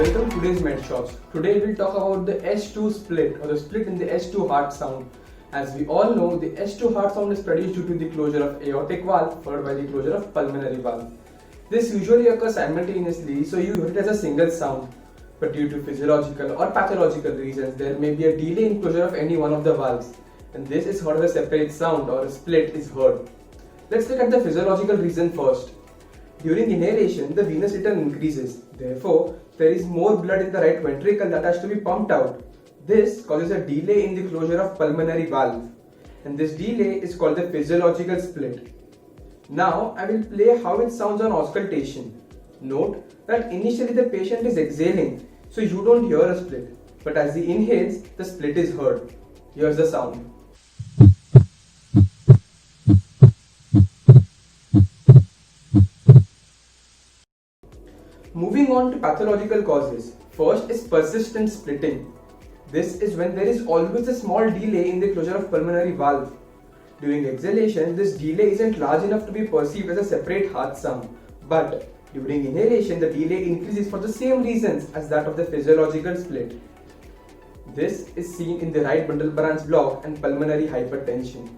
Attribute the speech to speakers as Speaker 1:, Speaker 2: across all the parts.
Speaker 1: Welcome to today's MedShots. Today we'll talk about the S2 split or the split in the S2 heart sound. As we all know, the S2 heart sound is produced due to the closure of aortic valve followed by the closure of pulmonary valve. This usually occurs simultaneously, so you hear it as a single sound. But due to physiological or pathological reasons, there may be a delay in closure of any one of the valves, and this is how the separate sound or a split is heard. Let's look at the physiological reason first. During inhalation, the venous return increases. Therefore, there is more blood in the right ventricle that has to be pumped out. This causes a delay in the closure of pulmonary valve, and this delay is called the physiological split. Now, I will play how it sounds on auscultation. Note that initially the patient is exhaling, so you don't hear a split, but as he inhales, the split is heard. Here's the sound. Moving on to pathological causes. First is persistent splitting. This is when there is always a small delay in the closure of pulmonary valve. During exhalation, this delay isn't large enough to be perceived as a separate heart sound, but during inhalation, the delay increases for the same reasons as that of the physiological split. This is seen in the right bundle branch block and pulmonary hypertension.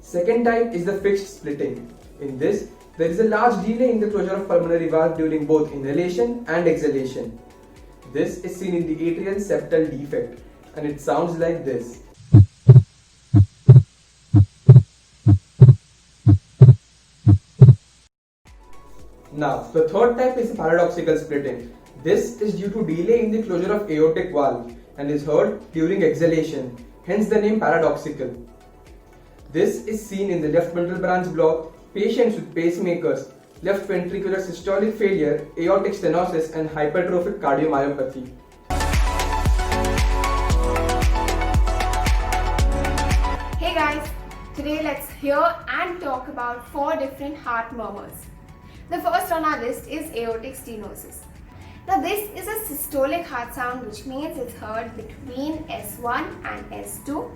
Speaker 1: Second type is the fixed splitting. In this, there is a large delay in the closure of pulmonary valve during both inhalation and exhalation. This is seen in the atrial septal defect, and it sounds like this. Now, the third type is paradoxical splitting. This is due to delay in the closure of aortic valve and is heard during exhalation, hence the name paradoxical. This is seen in the left bundle branch block, patients with pacemakers, left ventricular systolic failure, aortic stenosis and hypertrophic cardiomyopathy.
Speaker 2: Hey guys, today let's hear and talk about 4 different heart murmurs. The first on our list is aortic stenosis. Now this is a systolic heart sound, which means it's heard between S1 and S2.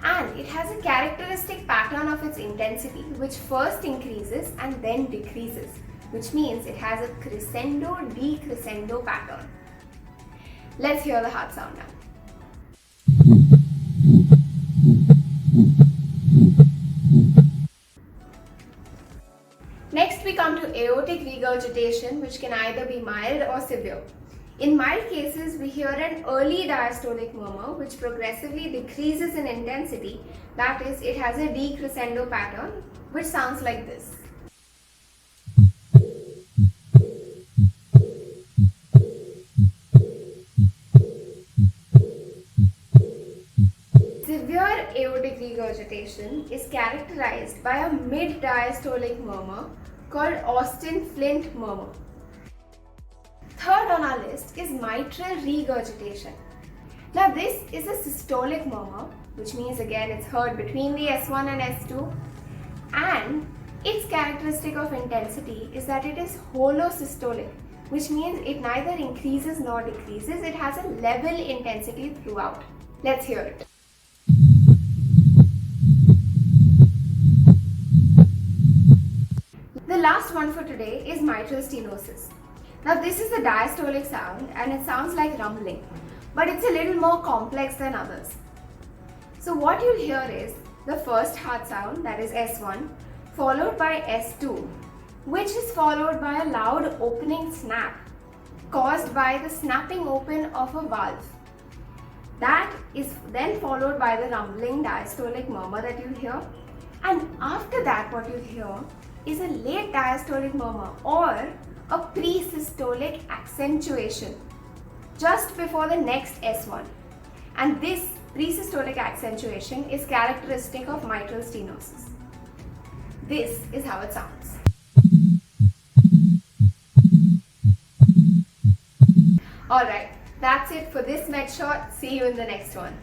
Speaker 2: And it has a characteristic pattern of its intensity, which first increases and then decreases, which means it has a crescendo-decrescendo pattern. Let's hear the heart sound now. Next we come to aortic regurgitation, which can either be mild or severe. In mild cases, we hear an early diastolic murmur which progressively decreases in intensity, that is, it has a decrescendo pattern which sounds like this. Severe aortic regurgitation is characterized by a mid-diastolic murmur called Austin-Flint murmur. Third on our list is mitral regurgitation. Now this is a systolic murmur, which means again it's heard between the S1 and S2, and its characteristic of intensity is that it is holosystolic, which means it neither increases nor decreases, it has a level intensity throughout. Let's hear it. The last one for today is mitral stenosis. Now this is a diastolic sound and it sounds like rumbling, but it's a little more complex than others. So what you'll hear is the first heart sound, that is S1, followed by S2, which is followed by a loud opening snap caused by the snapping open of a valve. That is then followed by the rumbling diastolic murmur that you'll hear, and after that what you'll hear is a late diastolic murmur or a pre-systolic accentuation just before the next S1, and this pre-systolic accentuation is characteristic of mitral stenosis. This is how it sounds. Alright, that's it for this MedShot. See you in the next one.